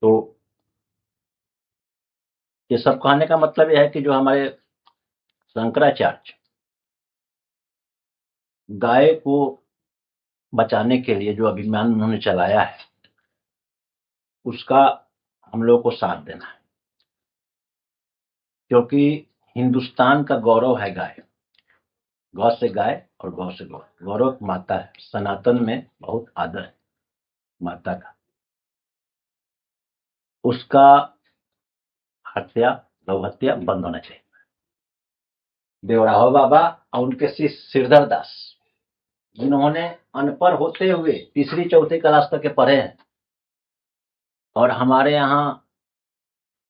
तो ये सब कहने का मतलब यह है कि जो हमारे शंकराचार्य गाय को बचाने के लिए जो अभियान उन्होंने चलाया है, उसका हम लोगों को साथ देना है, क्योंकि हिंदुस्तान का गौरव है गाय। गौ से गाय और गौ से गौ। गौरव माता है, सनातन में बहुत आदर है माता का। उसका हत्या, गौ हत्या बंद होना चाहिए। देवराहो बाबा और उनके शिष्य श्रीधर दास, जिन्होंने अनपढ़ होते हुए तीसरी चौथी क्लास तक के पढ़े हैं, और हमारे यहाँ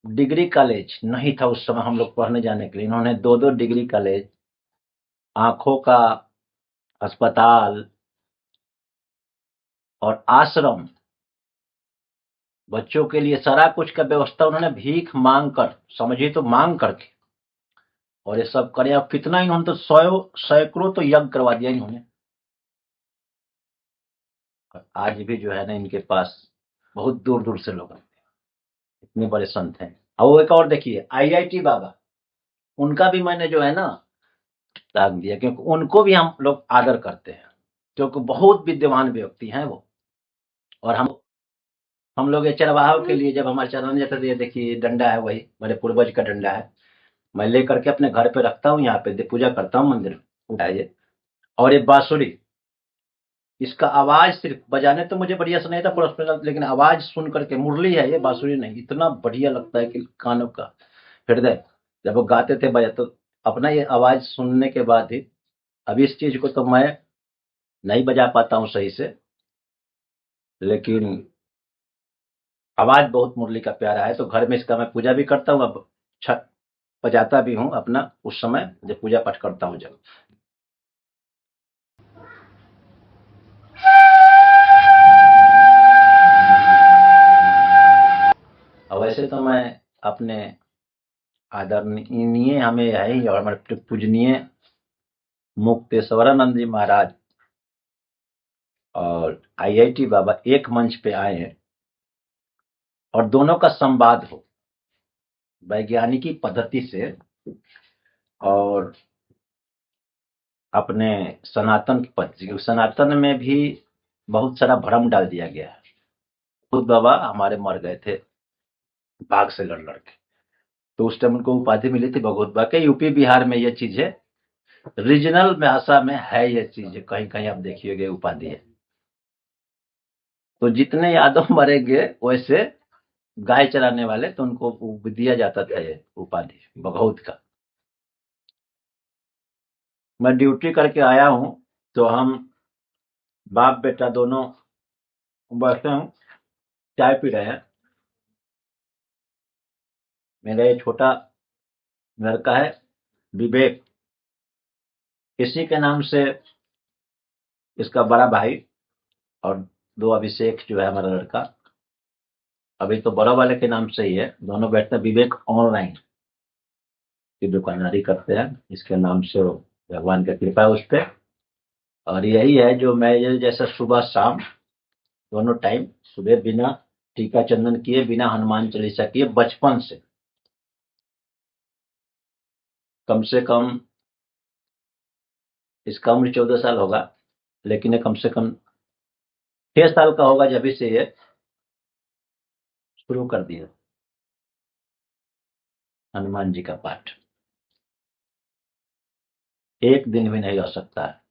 डिग्री कॉलेज नहीं था उस समय हम लोग पढ़ने जाने के लिए, इन्होंने 2-2 डिग्री कॉलेज, आंखों का अस्पताल और आश्रम, बच्चों के लिए सारा कुछ का व्यवस्था उन्होंने भीख मांग कर, समझिए तो मांग करके, और ये सब करे। अब कितना इन्होंने तो सैकड़ों तो यज्ञ करवा दिया इन्होंने। और आज भी जो है ना इनके पास बहुत दूर दूर से लोग आते हैं, इतने बड़े संत हैं। और वो एक और देखिए IIT बाबा, उनका भी मैंने जो है ना त्याग दिया, क्योंकि उनको भी हम लोग आदर करते हैं, क्योंकि बहुत विद्वान व्यक्ति हैं वो। और हम लोग ये चरवाहों के लिए जब हमारे चराने जाते थे, ये देखिए डंडा है, वही मेरे पूर्वज का डंडा है, मैं लेकर के अपने घर पे रखता हूँ, यहाँ पे पूजा करता हूँ मंदिर में, उठाइए। और ये बांसुरी, इसका आवाज सिर्फ बजाने तो मुझे बढ़िया सुनाई था प्रोफेशनल, लेकिन आवाज सुन करके, मुरली है ये, बांसुरी नहीं, इतना बढ़िया लगता है कि कानों का हृदय, जब वो गाते थे बजा, तो अपना ये आवाज सुनने के बाद ही, अब इस चीज को तो मैं नहीं बजा पाता हूँ सही से, लेकिन आवाज बहुत मुरली का प्यारा है। तो घर में इसका मैं पूजा भी करता हूँ, अब छत बजाता भी हूँ अपना, उस समय जब पूजा पाठ करता हूँ जब। और वैसे तो मैं अपने आदरणीय हमें है ही, और हमारे पूजनीय मुक्तेश्वरानंद जी महाराज और IIT बाबा एक मंच पे आए हैं, और दोनों का संवाद हो वैज्ञानिकी पद्धति से, और अपने सनातन की पद्धति, सनातन में भी बहुत सारा भ्रम डाल दिया गया है। खुद बाबा हमारे मर गए थे बाघ से लड़ लड़ के, तो उस टाइम उनको उपाधि मिली थी भगवत बाबा के। यूपी बिहार में ये चीज है, रीजनल भाषा में है ये चीज, कहीं कहीं आप देखिएगा उपाधि है। तो जितने यादव मरेंगे वैसे गाय चराने वाले, तो उनको दिया जाता था ये उपाधि बघौत का। मैं ड्यूटी करके आया हूँ, तो हम बाप बेटा दोनों बैठे हूँ, चाय पी रहे हैं। मेरा ये छोटा लड़का है विवेक, इसी के नाम से इसका बड़ा भाई, और 2 अभिषेक जो है हमारा लड़का, अभी तो बड़ा वाले के नाम से ही है। दोनों बैठते हैं, विवेक ऑनलाइन की दुकानदारी करते हैं, इसके नाम से भगवान का कृपा है उस पर। और यही है जो मैं, ये जैसा सुबह शाम दोनों टाइम, सुबह बिना टीका चंदन किए, बिना हनुमान चालीसा किए, बचपन से, कम से कम इसका उम्र 14 साल होगा, लेकिन ये कम से कम 6 साल का होगा जब से ये शुरू कर दिया हनुमान जी का पाठ। एक दिन भी नहीं रह सकता है।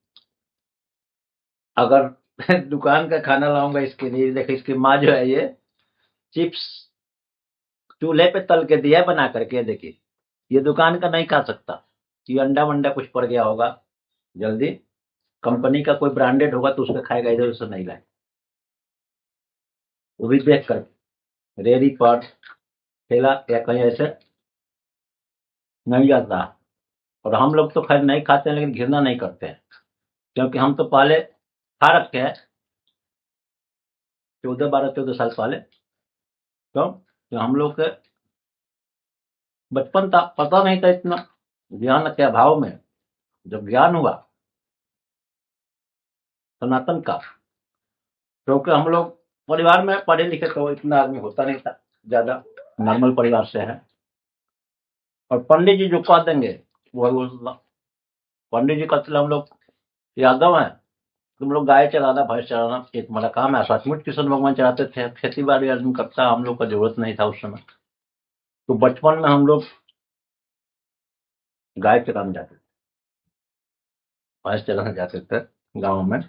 अगर दुकान का खाना लाऊंगा इसके लिए, देखिए इसकी माँ जो है ये चिप्स चूल्हे पे तल के दिया है बना करके, देखिए ये दुकान का नहीं खा सकता, ये अंडा वंडा कुछ पड़ गया होगा जल्दी, कंपनी का कोई ब्रांडेड होगा तो उसका खाएगा, इधर उसे नहीं लाए, वो भी देख कर रेडी पर ठेला या कहीं ऐसे नहीं जाता। और हम लोग तो खैर नहीं खाते हैं, लेकिन घृणा नहीं करते हैं, क्योंकि हम तो पहले खा रखे हैं 14 साल पहले। क्यों? तो हम लोग के बचपन था, पता नहीं था इतना, ज्ञान के अभाव में जब ज्ञान हुआ सनातन का, क्योंकि हम लोग परिवार में पढ़े लिखे तो इतना आदमी होता नहीं था, ज्यादा नॉर्मल परिवार से है। और पंडित जी जो कह देंगे वो पंडित जी कहते हम लोग यादव हैं, तुम लोग गाय चराना भैंस चराना एक हमारा काम है। सचमुच कृष्ण भगवान चलाते थे, खेती बाड़ी आदमी करता, हम लोग का जरूरत नहीं था उस समय। तो बचपन में हम लोग गाय चराने जाते थे, भैंस चराने जाते थे गाँव में,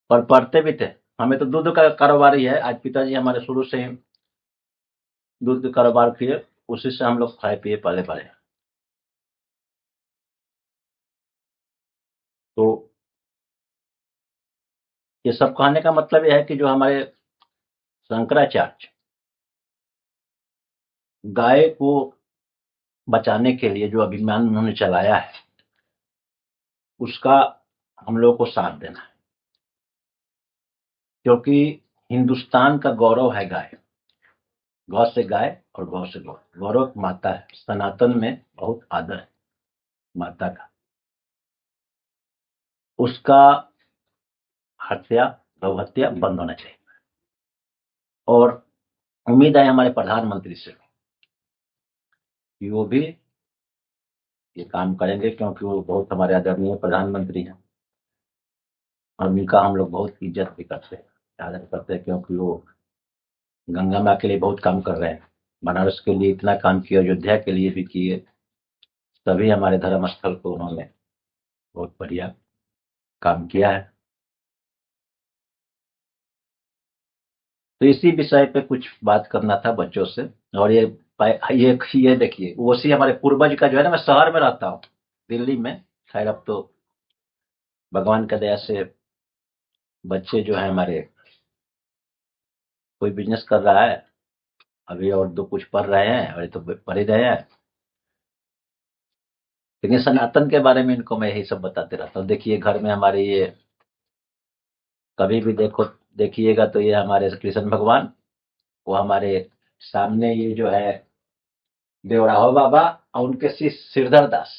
और पढ़ते भी थे। हमें तो दूध का कारोबार ही है, आज पिताजी हमारे शुरू से ही दूध का कारोबार किए, उसी से हम लोग खाए पिए पले पड़े। तो ये सब कहने का मतलब ये है कि जो हमारे शंकराचार्य गाय को बचाने के लिए जो अभियान उन्होंने चलाया है, उसका हम लोगों को साथ देना है, क्योंकि हिंदुस्तान का गौरव है गाय। गौ से गाय और गौ से गौ, गौरव माता है। सनातन में बहुत आदर है माता का। उसका हत्या, गौ हत्या बंद होना चाहिए। और उम्मीद है हमारे प्रधानमंत्री से कि वो भी ये काम करेंगे, क्योंकि वो बहुत हमारे आदरणीय प्रधानमंत्री हैं और उनका हम लोग बहुत इज्जत भी करते हैं, आदर करते हैं, क्योंकि वो गंगा माँ के लिए बहुत काम कर रहे हैं। बनारस के लिए इतना काम किया, अयोध्या के लिए भी किए, सभी हमारे धर्म स्थल को उन्होंने बहुत बढ़िया काम किया है। तो इसी विषय पे कुछ बात करना था बच्चों से। और ये देखिए, उसी हमारे पूर्वज का जो है ना, मैं शहर में रहता हूँ दिल्ली में। खैर अब तो भगवान का दया से बच्चे जो है हमारे कोई बिजनेस कर रहा है अभी, और दो कुछ पढ़ रहे हैं, और ये तो पढ़ ही रहे हैं। लेकिन सनातन के बारे में इनको मैं यही सब बताते रहता हूँ। देखिए घर में हमारे ये कभी भी देखिएगा तो ये हमारे कृष्ण भगवान, वो हमारे सामने ये जो है देवराहो बाबा, और उनके शिष्य श्रीधर दास,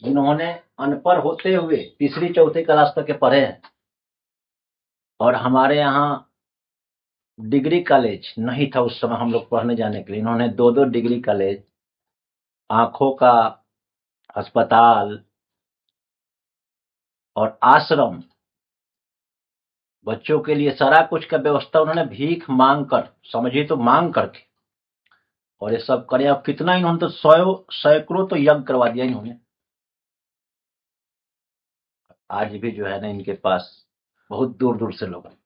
जिन्होंने अनपढ़ होते हुए तीसरी चौथी क्लास तक के पढ़े हैं। और हमारे यहाँ डिग्री कॉलेज नहीं था उस समय हम लोग पढ़ने जाने के लिए, इन्होंने दो दो डिग्री कॉलेज, आंखों का अस्पताल और आश्रम, बच्चों के लिए सारा कुछ का व्यवस्था उन्होंने भीख मांग कर, समझिए तो मांग करके, और ये सब करे। अब कितना इन्होंने तो सैकड़ों तो यज्ञ करवा दिया इन्होंने। आज भी जो है ना इनके पास बहुत दूर दूर से लोग आते हैं,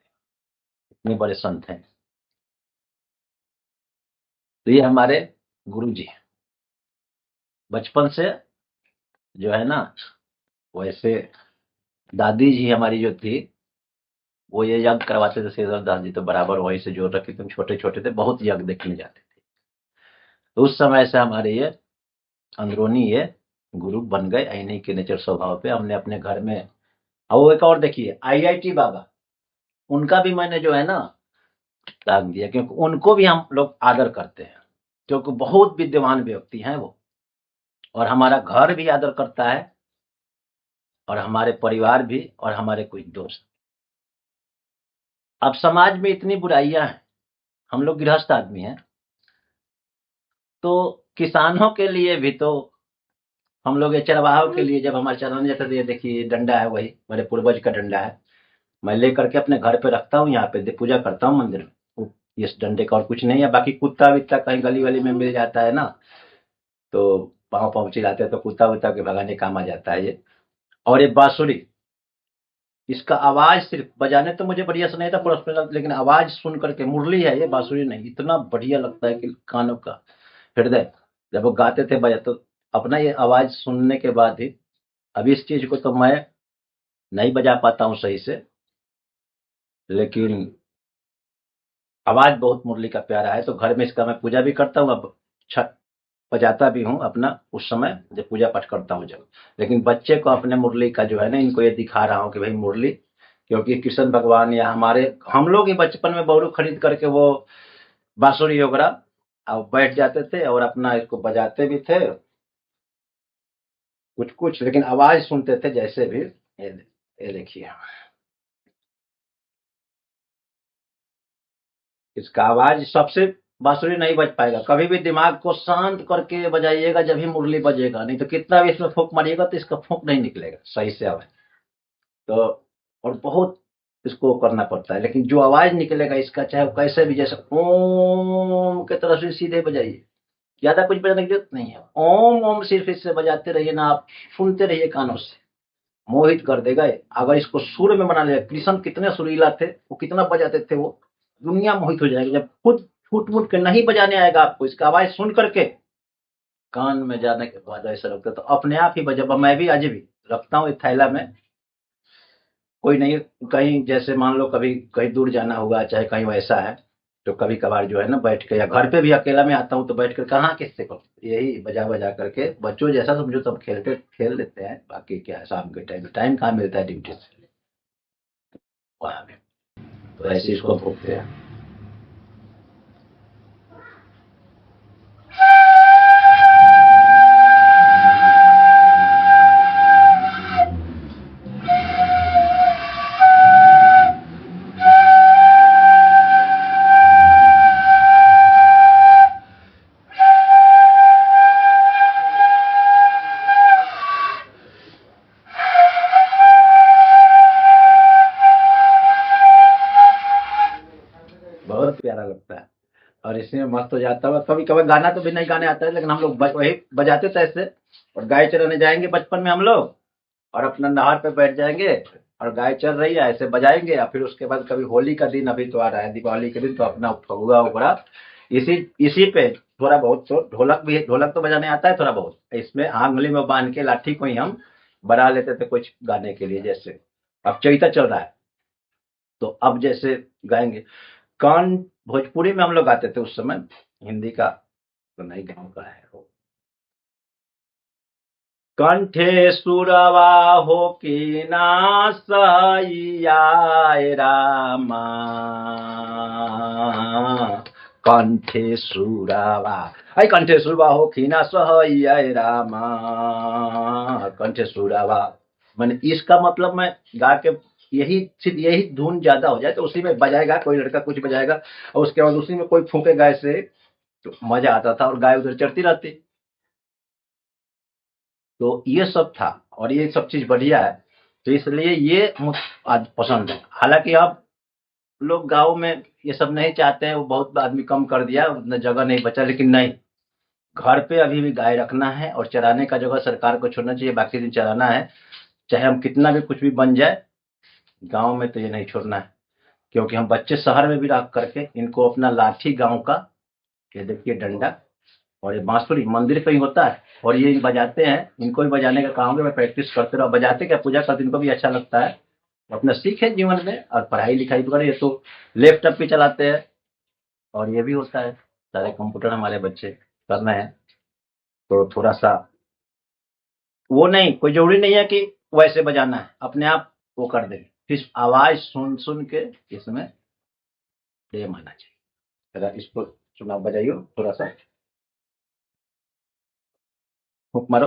इतने बड़े संत हैं। तो ये हमारे गुरु जी हैं। बचपन से जो है ना, वैसे दादी जी हमारी जो थी, वो ये यज्ञ करवाते थे। श्रीधर दास जी तो बराबर वहीं से जोड़ रखे थे, छोटे छोटे थे, बहुत यज्ञ देखने जाते थे। तो उस समय से हमारे ये अंदरूनी ये गुरु बन गए, इन्हीं के नेचर स्वभाव पे हमने अपने घर में। और वो एक और देखिए आईआईटी बाबा, उनका भी मैंने जो है ना त्याग दिया, क्योंकि उनको भी हम लोग आदर करते हैं, क्योंकि बहुत विद्वान व्यक्ति हैं वो। और हमारा घर भी आदर करता है, और हमारे परिवार भी, और हमारे कुछ दोस्त। अब समाज में इतनी बुराइयां हैं, हम लोग गृहस्थ आदमी हैं, तो किसानों के लिए भी तो हम लोग ये चरवाहों के लिए जब हमारे चराने जाते थे, ये देखिए डंडा है, वही मेरे पूर्वज का डंडा है, मैं लेकर के अपने घर पे रखता हूँ, यहाँ पे पूजा करता हूँ मंदिर में। इस डंडे का और कुछ नहीं है। बाकी कुत्ता वित्ता कहीं गली वली में मिल जाता है ना, तो पाँव पाँव चिल्लाते हैं, तो कुत्ता वुत्ता के भगाने काम आ जाता है ये। और ये बांसुरी, इसका आवाज सिर्फ बजाने तो मुझे बढ़िया सुनाई था पूरा, लेकिन आवाज सुन करके, मुरली है ये, बांसुरी नहीं, इतना बढ़िया लगता है कि कानों का हृदय, जब वो गाते थे बजा, तो अपना ये आवाज सुनने के बाद ही, अब इस चीज को तो मैं नहीं बजा पाता हूँ सही से, लेकिन आवाज बहुत मुरली का प्यारा है। तो घर में इसका मैं पूजा भी करता हूँ, अब छठ बजाता भी हूँ अपना, उस समय जब पूजा पाठ करता हूँ जब। लेकिन बच्चे को अपने मुरली का जो है ना, इनको ये दिखा रहा हूँ कि भाई मुरली, क्योंकि कृष्ण भगवान या हमारे, हम लोग ही बचपन में बहुरू खरीद करके वो बांसुरी वगैरह अब बैठ जाते थे और अपना इसको बजाते भी थे कुछ कुछ, लेकिन आवाज सुनते थे जैसे भी। ये देखिए इसका आवाज सबसे बांसुरी नहीं बज पाएगा। कभी भी दिमाग को शांत करके बजाइएगा, जब ही मुरली बजेगा, नहीं तो कितना भी इसमें फूंक मारिएगा तो इसका फूंक नहीं निकलेगा सही से आवाज। तो और बहुत इसको करना पड़ता है, लेकिन जो आवाज निकलेगा इसका, चाहे वो कैसे भी, जैसे ओम की तरफ से सीधे बजाइए, ज्यादा कुछ बजाने की जरूरत नहीं है। ओम ओम सिर्फ इससे बजाते रहिए ना, आप सुनते रहिए कानों से, मोहित कर देगा ये। अगर इसको सुर में बना लिया, कृष्ण कितने सुरीला थे, वो कितना बजाते थे, वो दुनिया मोहित हो जाएगी। जब खुद फूट फूट के नहीं बजाने आएगा आपको, इसका आवाज सुन करके कान में जाने के बाद ऐसा लगता है, तो अपने आप ही बजा। मैं भी आज भी रखता हूँ एक थैला में, कोई नहीं, कहीं जैसे मान लो कभी कहीं दूर जाना हुआ, चाहे कहीं वैसा है, तो कभी कभार जो है ना बैठ के, या घर पे भी अकेला में आता हूँ तो बैठ कर कहाँ किससे करो, यही बजा बजा करके बच्चों जैसा समझो, तब खेलते खेल लेते हैं। बाकी क्या है, शाम के टाइम कहाँ मिलता है ड्यूटी से, वहाँ में तो ऐसे इसको भोगते हैं। बहुत प्यारा लगता है और इसमें मस्त हो जाता है। कभी कभी गाना तो भी नहीं गाने आता है, लेकिन हम लोग वही बजाते थे ऐसे। और गाय चराने जाएंगे बचपन में हम लोग, और अपना नहर पे बैठ जाएंगे और गाय चल रही है, ऐसे बजाएंगे। और फिर उसके बाद कभी होली का दिन अभी तो आ रहा है, दीपावली के दिन, तो अपना फगुआ उगड़ा, इसी इसी पे थोड़ा बहुत तो ढोलक भी, ढोलक तो बजाने आता है थोड़ा बहुत, इसमें आंगली में बांध के लाठी को ही हम बना लेते थे कुछ गाने के लिए। जैसे अब चैता चल रहा है, तो अब जैसे गाएंगे कौन, भोजपुरी में हम लोग गाते थे उस समय, हिंदी का तो नहीं, गाँव का है वो। कंठे सुरवा हो कि ना सैया रामा, कंठे सुरवा, अरे कंठे सुरवा हो कि ना सैया रामा, कंठे सुरवा। मैंने इसका मतलब मैं गा के, यही सिर्फ यही धुन ज्यादा हो जाए तो उसी में बजाएगा, कोई लड़का कुछ बजाएगा और उसके बाद उसी में कोई फूकेगा ऐसे, तो मजा आता था और गाय उधर चढ़ती रहती। तो ये सब था और ये सब चीज बढ़िया है, तो इसलिए ये मुझे आज पसंद है। हालांकि अब लोग गाँव में ये सब नहीं चाहते हैं, वो बहुत आदमी कम कर दिया, उतना जगह नहीं बचा, लेकिन नहीं, घर पे अभी भी गाय रखना है और चराने का जगह सरकार को छोड़ना चाहिए, बाकी दिन चराना है। चाहे हम कितना भी कुछ भी बन जाए, गाँव में तो ये नहीं छोड़ना है। क्योंकि हम बच्चे शहर में भी रख करके इनको अपना लाठी गाँव का, ये देखिए डंडा, और ये बांसुरी मंदिर पे ही होता है और ये बजाते हैं, इनको भी बजाने का काम है। मैं प्रैक्टिस करते रहो, बजाते क्या पूजा करते, इनको भी अच्छा लगता है, अपना सीखे जीवन में। और पढ़ाई लिखाई वगैरह ये तो लैपटॉप भी चलाते हैं और ये भी होता है, सारे कंप्यूटर हमारे बच्चे कर रहे हैं। तो थोड़ा सा वो नहीं, कोई जरूरी नहीं है कि वैसे बजाना है, अपने आप वो कर देंगे, फिर आवाज सुन सुन के इसमें प्रेम आना चाहिए। जरा इसको चुनाव बजाइयो थोड़ा सा, फूंक मारो।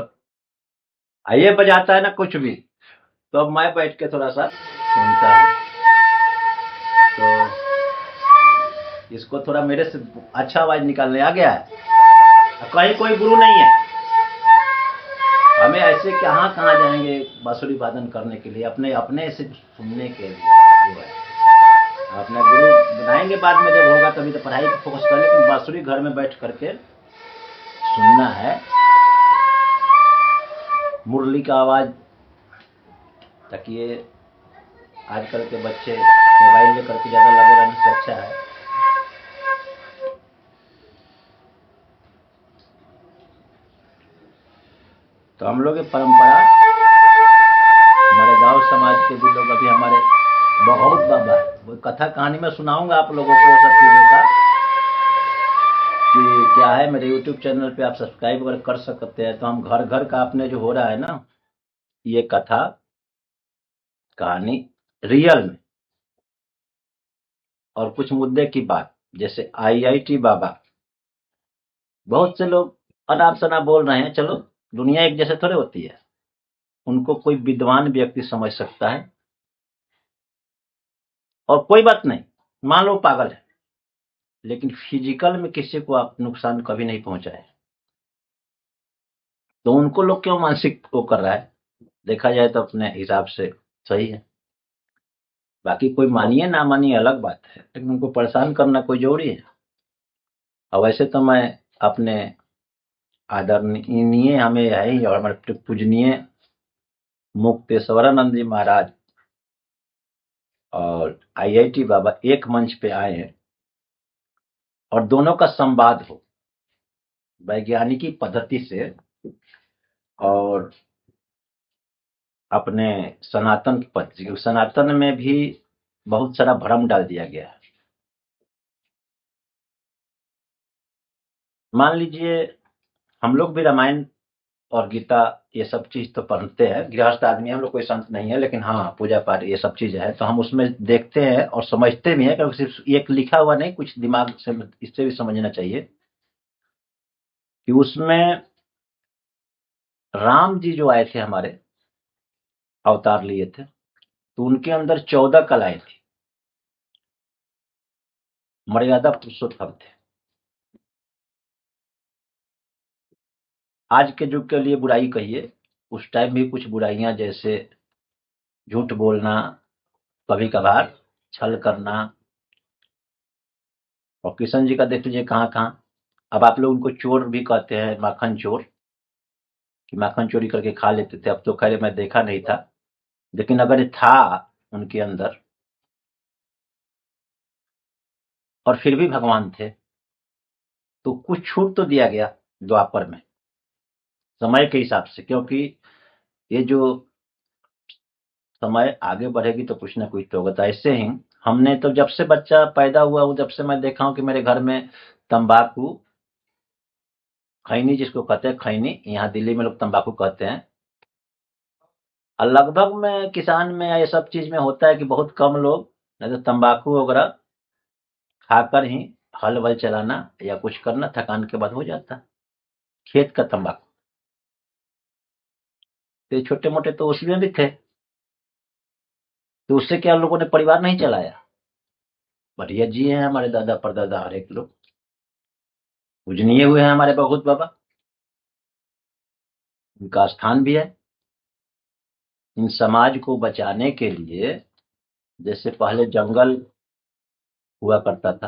ये बजाता है ना कुछ भी, तो अब मैं बैठ के थोड़ा सा सुनता हूँ, तो इसको थोड़ा मेरे से अच्छा आवाज निकालने आ गया है। कहीं कोई गुरु नहीं है, हमें ऐसे कहाँ कहाँ जाएंगे बांसुरी वादन करने के लिए, अपने अपने से सुनने के लिए जो है। अपना गुरु बनाएंगे बाद में, जब होगा तभी तो पढ़ाई पर फोकस करें, लेकिन बांसुरी घर में बैठ करके सुनना है, मुरली का आवाज। ताकि ये आजकल के बच्चे मोबाइल लेकर के ज्यादा लगे रहने से अच्छा है। तो हम लोग की परंपरा, हमारे गांव समाज के भी लोग, अभी हमारे बहुत बाबा, वो कथा कहानी में सुनाऊंगा आप लोगों को सब चीजों का, कि क्या है। मेरे यूट्यूब चैनल पे आप सब्सक्राइब वगैरह कर सकते हैं। तो हम घर घर का अपने जो हो रहा है ना, ये कथा कहानी रियल में, और कुछ मुद्दे की बात, जैसे आईआईटी बाबा, बहुत से लोग अनाप शनाप बोल रहे हैं, चलो दुनिया एक जैसे थोड़े होती है, उनको कोई विद्वान व्यक्ति समझ सकता है, और कोई बात नहीं, मान लो पागल है, लेकिन फिजिकल में किसी को आप नुकसान कभी नहीं पहुंचाए, तो उनको लोग क्यों मानसिक वो कर रहा है? देखा जाए तो अपने हिसाब से सही है। बाकी कोई मानिए ना मानिए अलग बात है, लेकिन उनको परेशान करना कोई जरूरी है? और वैसे तो मैं अपने आदरणीय हमें है ही, और हमारे पूजनीय मुक्तेश्वरानंद जी महाराज और आईआईटी बाबा एक मंच पे आए हैं, और दोनों का संवाद हो वैज्ञानिकी पद्धति से, और अपने सनातन की पद्धति, क्योंकि सनातन में भी बहुत सारा भ्रम डाल दिया गया है। मान लीजिए हम लोग भी रामायण और गीता ये सब चीज तो पढ़ते हैं, गृहस्थ आदमी हम लोग, कोई संत नहीं है, लेकिन हाँ पूजा पाठ ये सब चीज है तो हम उसमें देखते हैं और समझते भी हैं, क्योंकि सिर्फ एक लिखा हुआ नहीं, कुछ दिमाग से इससे भी समझना चाहिए कि उसमें राम जी जो आए थे हमारे, अवतार लिए थे, तो उनके अंदर 14 कलाएं थी, मर्यादा पुरुषोत्तम थे। आज के युग के लिए बुराई कहिए, उस टाइम भी कुछ बुराइयां, जैसे झूठ बोलना, कभी कभार छल करना, और किशन जी का देख लीजिए कहाँ कहाँ। अब आप लोग उनको चोर भी कहते हैं, माखन चोर, कि माखन चोरी करके खा लेते थे। अब तो खैर मैं देखा नहीं था, लेकिन अगर ये था उनके अंदर, और फिर भी भगवान थे, तो कुछ छूट तो दिया गया द्वापर में, समय के हिसाब से, क्योंकि ये जो समय आगे बढ़ेगी तो कुछ ना कुछ तो होगा। तो ऐसे ही हमने तो जब से बच्चा पैदा हुआ हूँ, जब से मैं देखा हूँ कि मेरे घर में तंबाकू, खैनी जिसको कहते हैं, खैनी यहाँ दिल्ली में लोग तंबाकू कहते हैं, और लगभग में किसान में ये सब चीज में होता है कि बहुत कम लोग, नहीं तो तंबाकू वगैरह खाकर ही हल वल चलाना या कुछ करना थकान के बाद हो जाता है। खेत का तंबाकू, तो ये छोटे मोटे तो उसमें भी थे, तो उससे क्या लोगों ने परिवार नहीं चलाया? बढ़िया जिए हैं हमारे दादा परदादा, हर एक लोग पूजनीय हुए हैं हमारे बहुत बाबा, उनका स्थान भी है। इन समाज को बचाने के लिए, जैसे पहले जंगल हुआ करता था,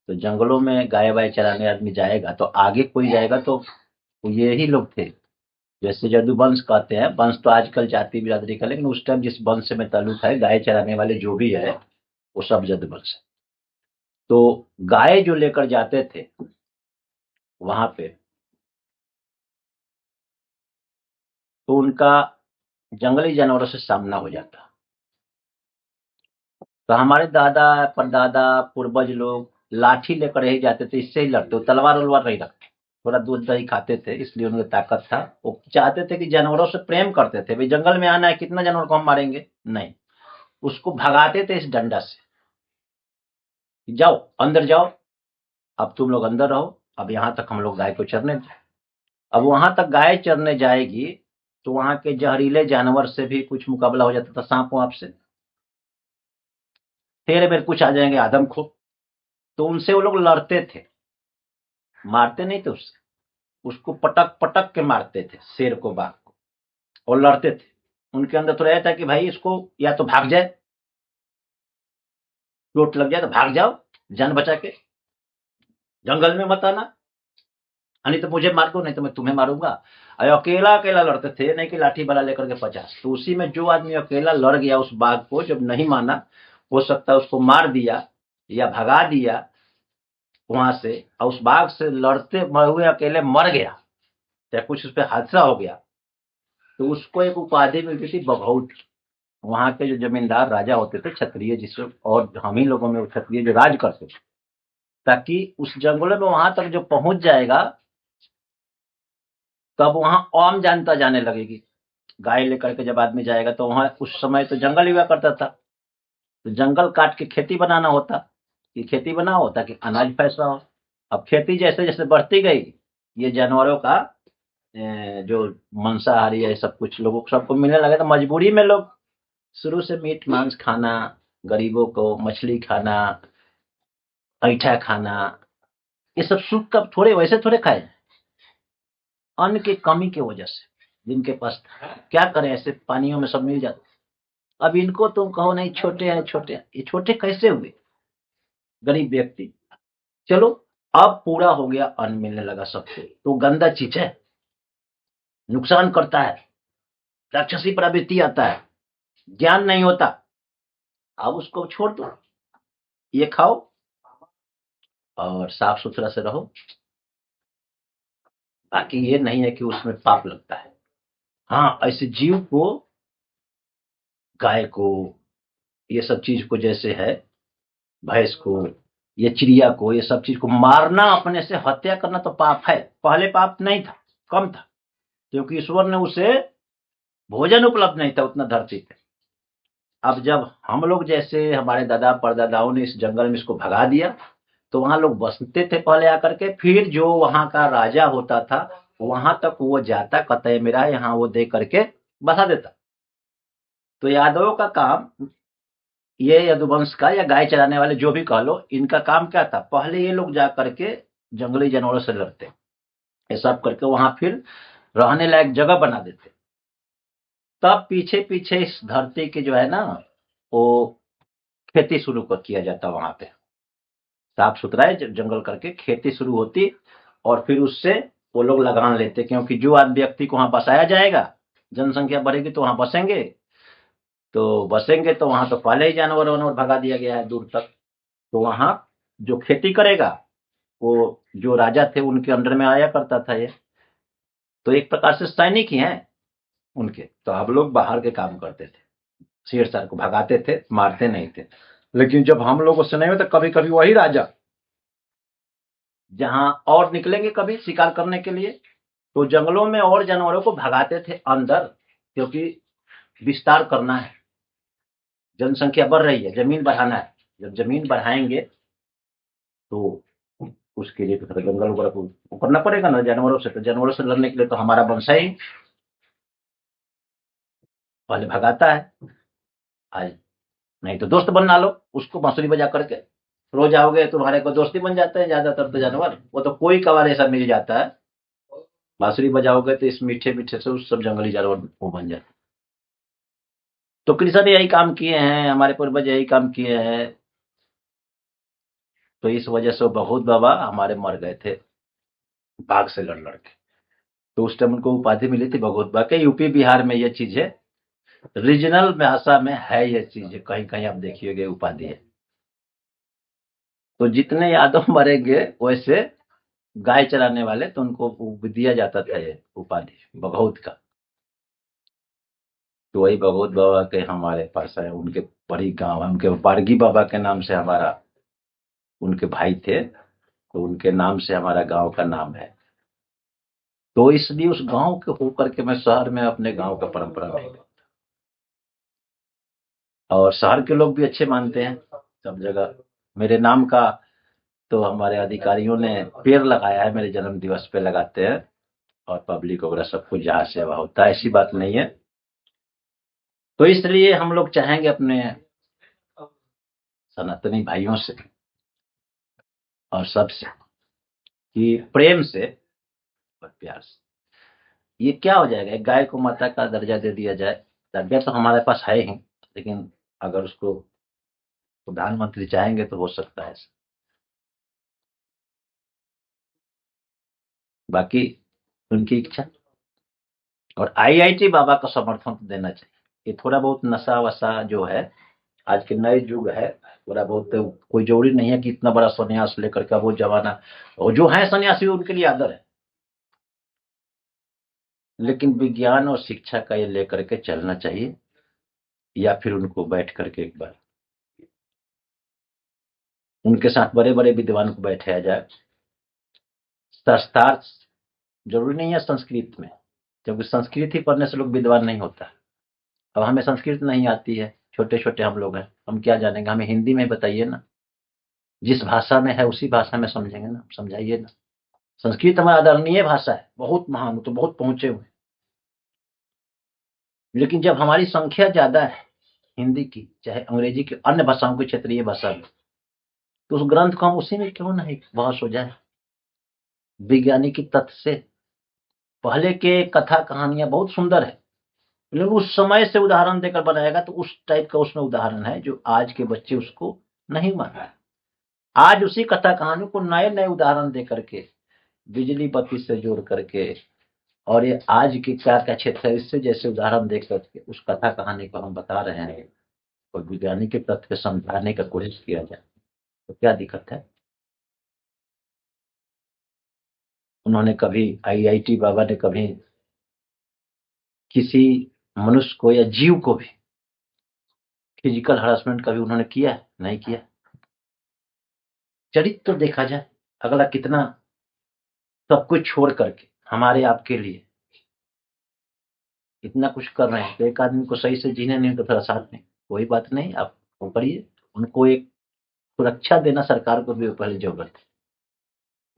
तो जंगलों में गाय वाय चराने आदमी जाएगा, तो आगे कोई जाएगा तो ये ही लोग थे। जैसे यदुवंश कहते हैं, वंश तो आजकल जाति बिरादरी का, लेकिन उस टाइम जिस वंश से मैं ताल्लुक है, गाय चराने वाले जो भी है वो सब यदुवंश है। तो गाय जो लेकर जाते थे वहां पे, तो उनका जंगली जानवरों से सामना हो जाता। तो हमारे दादा परदादा पूर्वज लोग लाठी लेकर ही जाते थे, इससे ही लड़ते, वो तलवार उलवार नहीं रखते। थोड़ा दूध दही खाते थे, इसलिए उनमें ताकत था। वो चाहते थे कि जानवरों से प्रेम करते थे, भाई जंगल में आना है, कितना जानवर को हम मारेंगे, नहीं, उसको भगाते थे इस डंडा से, जाओ अंदर जाओ, अब तुम लोग अंदर रहो, अब यहाँ तक हम लोग गाय को चरने जाए। अब वहां तक गाय चरने जाएगी, तो वहां के जहरीले जानवर से भी कुछ मुकाबला हो जाता था, सांप वाप से, फिर बेर कुछ आ जाएंगे आदमखोर, तो उनसे वो लोग लड़ते थे, मारते नहीं थे उससे, उसको पटक पटक के मारते थे, शेर को, बाघ को, और लड़ते थे। उनके अंदर तो रहता है कि भाई इसको या तो भाग जाए, चोट लग जाए तो भाग जाओ, जान बचा के, जंगल में मत आना, नहीं तो मुझे मार दो, नहीं तो मैं तुम्हें मारूंगा। और अकेला अकेला लड़ते थे, नहीं कि लाठी बला लेकर के 50। तो उसी में जो आदमी अकेला लड़ गया उस बाघ को, जब नहीं माना, हो सकता है उसको मार दिया या भगा दिया वहां से, और उस बाघ से लड़ते हुए अकेले मर गया, या कुछ उस पर हादसा हो गया, तो उसको एक उपाधि मिलती थी बघौट। वहां के जो जमींदार राजा होते थे, क्षत्रिय जिसको, और हम ही लोगों में वो क्षत्रिय जो राज करते थे, ताकि उस जंगलों में वहां तक जो पहुंच जाएगा, तब वहां आम जनता जाने लगेगी। गाय लेकर के जब आदमी जाएगा, तो वहां उस समय तो जंगल ही हुआ करता था, तो जंगल काट के खेती बनाना होता, कि खेती बनाओ ताकि अनाज पैसा हो। अब खेती जैसे जैसे बढ़ती गई, ये जानवरों का जो मांसाहारी है, सब कुछ लोगों को सबको मिलने लगा, तो मजबूरी में लोग शुरू से मीट मांस खाना, गरीबों को मछली खाना, ऐठा खाना, ये सब सुख कब थोड़े वैसे थोड़े खाए, अन्न की कमी की वजह से। जिनके पास क्या करें, ऐसे पानियों में सब मिल जाता। अब इनको तुम कहो नहीं छोटे हैं छोटे हैं, ये छोटे कैसे हुए गरीब व्यक्ति। चलो अब पूरा हो गया, अन्न मिलने लगा सबको, तो गंदा चीज है, नुकसान करता है, राक्षसी प्रवृत्ति आता है, ज्ञान नहीं होता। अब उसको छोड़ दो, ये खाओ और साफ सुथरा से रहो। बाकी ये नहीं है कि उसमें पाप लगता है। हाँ, ऐसे जीव को, गाय को, ये सब चीज को जैसे है, भैंस को, ये चिड़िया को, ये सब चीज को मारना, अपने से हत्या करना तो पाप है। पहले पाप नहीं था, कम था, क्योंकि ईश्वर ने उसे भोजन उपलब्ध नहीं था उतना धरती पे। अब जब हम लोग जैसे हमारे दादा परदादाओं ने इस जंगल में इसको भगा दिया, तो वहां लोग बसते थे पहले आकर के, फिर जो वहां का राजा होता था वहां तक वो जाता, कतई मेरा यहाँ वो दे करके बसा देता। तो यादवों का काम, ये यदुवंश का या गाय चराने वाले जो भी कह लो, इनका काम क्या था, पहले ये लोग जा करके जंगली जानवरों से लड़ते, ये सब करके वहां फिर रहने लायक जगह बना देते। तब पीछे पीछे इस धरती की जो है ना, वो खेती शुरू कर किया जाता, वहां पे साफ सुथरा जंगल करके खेती शुरू होती, और फिर उससे वो लोग लगान लेते, क्योंकि जो आदमी व्यक्ति को वहां बसाया जाएगा, जनसंख्या बढ़ेगी तो वहां बसेंगे, तो वहां तो पहले ही जानवर वानवर भगा दिया गया है दूर तक। तो वहां जो खेती करेगा, वो जो राजा थे उनके अंडर में आया करता था ये, तो एक प्रकार से सैनिक ही हैं उनके। तो हम लोग बाहर के काम करते थे, शेर शार को भगाते थे, मारते नहीं थे। लेकिन जब हम लोगों से नहीं होता, कभी कभी वही राजा जहां और निकलेंगे कभी शिकार करने के लिए, तो जंगलों में और जानवरों को भगाते थे अंदर, क्योंकि विस्तार करना है, जनसंख्या बढ़ रही है, जमीन बढ़ाना है। जब जमीन बढ़ाएंगे तो उसके लिए तो फिर जंगल वगैरह को वो करना पड़ेगा ना जानवरों से। तो जानवरों से लड़ने के लिए तो हमारा वंश ही पहले भगाता है। आज नहीं तो दोस्त बना लो, उसको बांसुरी बजा करके रोज आओगे, तुम्हारे को दोस्ती बन जाते हैं ज्यादातर तो जानवर। वो तो कोई कभार ऐसा मिल जाता है, बांसुरी बजाओगे तो इस मीठे मीठे से उस सब जंगली जानवर वो बन जाते। तो कृष्ण ने यही काम किए हैं, हमारे पूर्वज यही काम किए हैं। तो इस वजह से वो बहुत बाबा हमारे मर गए थे बाघ से लड़ लड़ के। तो उस टाइम उनको उपाधि मिली थी भगवत बाघ के। यूपी बिहार में ये चीज है, रीजनल भाषा में है ये चीज, कहीं कहीं आप देखिएगा उपाधि है। तो जितने यादव मरेंगे वैसे गाय चराने वाले, तो उनको वो दिया जाता था ये उपाधि बघौत का। तो वही बघौत बाबा के हमारे पास है, उनके बड़ी गांव है, उनके बारगी बाबा के नाम से हमारा, उनके भाई थे तो उनके नाम से हमारा गांव का नाम है। तो इसलिए उस गांव के होकर के मैं शहर में अपने गांव का परंपरा नहीं करता। और शहर के लोग भी अच्छे मानते हैं सब जगह। मेरे नाम का तो हमारे अधिकारियों ने पेड़ लगाया है, मेरे जन्म दिवस पे लगाते हैं, और पब्लिक वगैरह सब कुछ जहाँ सेवा होता है, ऐसी बात नहीं है। तो इसलिए हम लोग चाहेंगे अपने सनातनी भाइयों से और सबसे कि प्रेम से और प्यार से, ये क्या हो जाएगा, एक गाय को माता का दर्जा दे दिया जाए। दर्जा तो हमारे पास है ही, लेकिन अगर उसको प्रधानमंत्री चाहेंगे तो हो सकता है ऐसा। बाकी उनकी इच्छा। और आईआईटी बाबा का समर्थन तो देना चाहिए। ये थोड़ा बहुत नशा वशा जो है, आज के नए युग है, थोड़ा बहुत कोई जरूरी नहीं है कि इतना बड़ा सन्यास लेकर के वो जमाना, और जो है सन्यासी उनके लिए आदर है। लेकिन विज्ञान और शिक्षा का ये लेकर के चलना चाहिए, या फिर उनको बैठ करके एक बार उनके साथ बड़े बड़े विद्वान को बैठाया जाए। शास्त्रार्थ जरूरी नहीं है संस्कृत में, क्योंकि संस्कृत ही पढ़ने से लोग विद्वान नहीं होता। अब हमें संस्कृत नहीं आती है, छोटे छोटे हम लोग हैं, हम क्या जानेंगे, हमें हिंदी में बताइए ना, जिस भाषा में है उसी भाषा में समझेंगे ना, समझाइए ना। संस्कृत हमारा आदरणीय भाषा है, बहुत महान, तो बहुत पहुंचे हुए। लेकिन जब हमारी संख्या ज्यादा है हिंदी की, चाहे अंग्रेजी की, अन्य भाषाओं की, क्षेत्रीय भाषा में, तो उस ग्रंथ को हम उसी में क्यों नहीं बहस हो जाए वैज्ञानिक तथ्य से। पहले के कथा कहानियां बहुत सुंदर है, लेकिन उस समय से उदाहरण देकर बनाएगा तो उस टाइप का उसमें उदाहरण है जो आज के बच्चे उसको नहीं मान रहे। आज उसी कथा कहानी को नए नए उदाहरण दे करके, बिजली बत्ती से जोड़ करके, और ये आज के क्या क्या क्षेत्र है इससे जैसे उदाहरण देख करके उस कथा कहानी को हम बता रहे हैं और वैज्ञानिक के तथ्य समझाने का कोशिश किया जाए तो क्या दिक्कत है। उन्होंने कभी आईआईटी बाबा ने कभी किसी मनुष्य को या जीव को भी फिजिकल हरासमेंट कभी उन्होंने किया है? नहीं किया। चरित्र तो देखा जाए, अगला कितना सब कुछ छोड़ करके हमारे आपके लिए इतना कुछ कर रहे हैं, तो एक आदमी को सही से जीने नहीं तो फिर साथ में कोई बात नहीं, आप वो करिए। उनको एक सुरक्षा देना सरकार को भी पहले जरूरत है,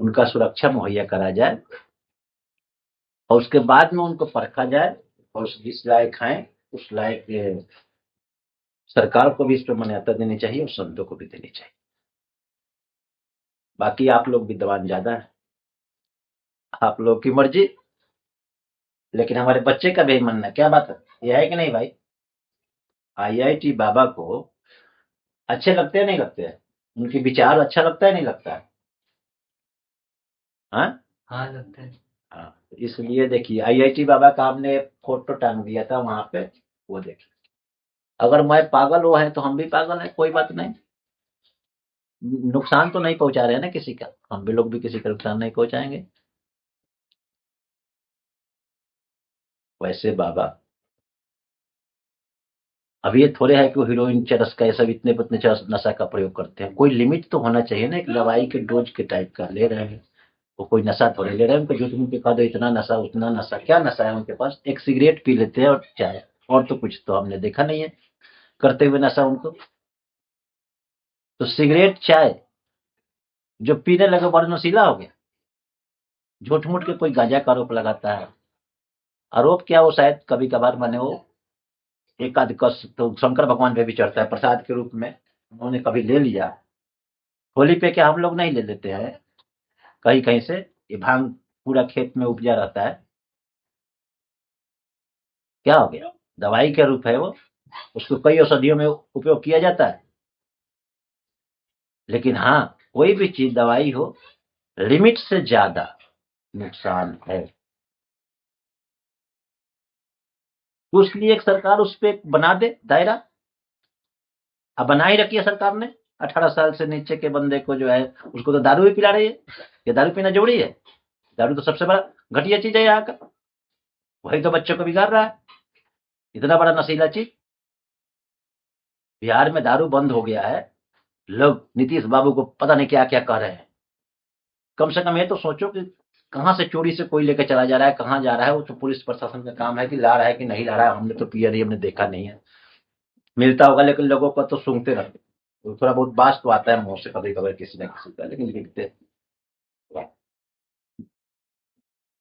उनका सुरक्षा मुहैया करा जाए और उसके बाद में उनको परखा जाए और जिस लायक हैं उस लायक सरकार को भी इस पर मान्यता देनी चाहिए और संतों को भी देनी चाहिए। बाकी आप लोग विद्वान ज्यादा है, आप लोग की मर्जी, लेकिन हमारे बच्चे का भी मानना क्या बात है, यह है कि नहीं भाई। आईआईटी बाबा को अच्छे लगते हैं नहीं लगते हैं, उनके विचार अच्छा लगता है नहीं लगता है? हाँ हाँ लगता है। हाँ, इसलिए देखिए आईआईटी बाबा का हमने फोटो टांग दिया था वहां पे, वो देखिए। अगर मैं पागल हुआ है तो हम भी पागल है, कोई बात नहीं, नुकसान तो नहीं पहुंचा रहे हैं ना किसी का, हम भी लोग भी किसी का नुकसान नहीं पहुंचाएंगे। वैसे बाबा अब ये थोड़े है कि वो हीरोइन चरस का ये सब इतने इतने चरस नशा का प्रयोग करते हैं, कोई लिमिट तो होना चाहिए ना, एक दवाई के डोज के टाइप का ले रहे हैं, वो कोई नशा थोड़े ले रहे हैं। उनको झूठ मूठ के कहा दो इतना नशा उतना नशा, क्या नशा है उनके पास, एक सिगरेट पी लेते हैं और चाय, और तो कुछ तो हमने देखा नहीं है करते हुए नशा उनको। तो सिगरेट चाय जो पीने लगे बड़ा नशीला हो गया, झूठ मूठ के कोई गांजा का आरोप लगाता है। आरोप क्या, वो शायद कभी कभार मैंने वो एक आध कस तो शंकर भगवान पे भी चढ़ता है प्रसाद के रूप में, उन्होंने कभी ले लिया। होली पे क्या हम लोग नहीं ले लेते हैं कहीं कहीं से, ये भांग पूरा खेत में उपजा रहता है, क्या हो गया, दवाई के रूप है वो, उसको कई औषधियों में उपयोग किया जाता है। लेकिन हाँ, कोई भी चीज दवाई हो, लिमिट से ज्यादा नुकसान है। तो उसके एक सरकार उस पर बना दे दायरा, अब बना ही रखी है सरकार ने। 18 साल से नीचे के बंदे को जो है उसको तो दारू ही पिला रही है, ये दारू पीना जरूरी है? दारू तो सबसे बड़ा घटिया चीज है यहाँ का, वही तो बच्चों को बिगाड़ रहा है, इतना बड़ा नशीला चीज। बिहार में दारू बंद हो गया है, लोग नीतीश बाबू को पता नहीं क्या क्या कह रहे हैं। कम से कम ये तो सोचो कि कहां से चोरी से कोई लेकर चला जा रहा है, कहां जा रहा है, वो तो पुलिस प्रशासन का काम है कि ला रहा है कि नहीं ला रहा है, हमने तो पिया नहीं, हमने देखा नहीं है। मिलता होगा लेकिन लोगों को तो सूंघते रहते, तो थोड़ा बहुत बात तो आता है मुंह से कभी कभार किसी न किसी का, लेकिन लिखते।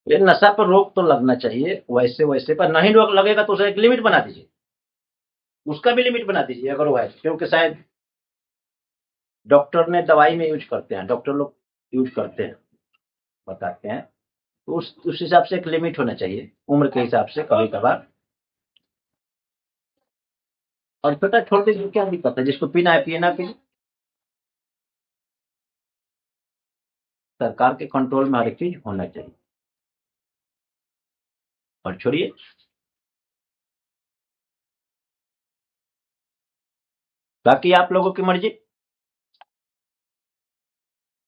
ये नशा पर रोक तो लगना चाहिए, वैसे वैसे पर नहीं रोक लगेगा तो उसे एक लिमिट बना दीजिए, उसका भी लिमिट बना दीजिए अगर वो है, क्योंकि शायद डॉक्टर ने दवाई में यूज करते हैं, डॉक्टर लोग यूज करते हैं, बताते हैं, तो उस हिसाब से एक लिमिट होना चाहिए उम्र के हिसाब से कभी कभार। और छोटा छोड़ दीजिए, क्या दिक्कत है, जिसको पीना है पिए ना पिए, सरकार के कंट्रोल में हर एक चीज होना चाहिए। और छोड़िए, बाकी आप लोगों की मर्जी।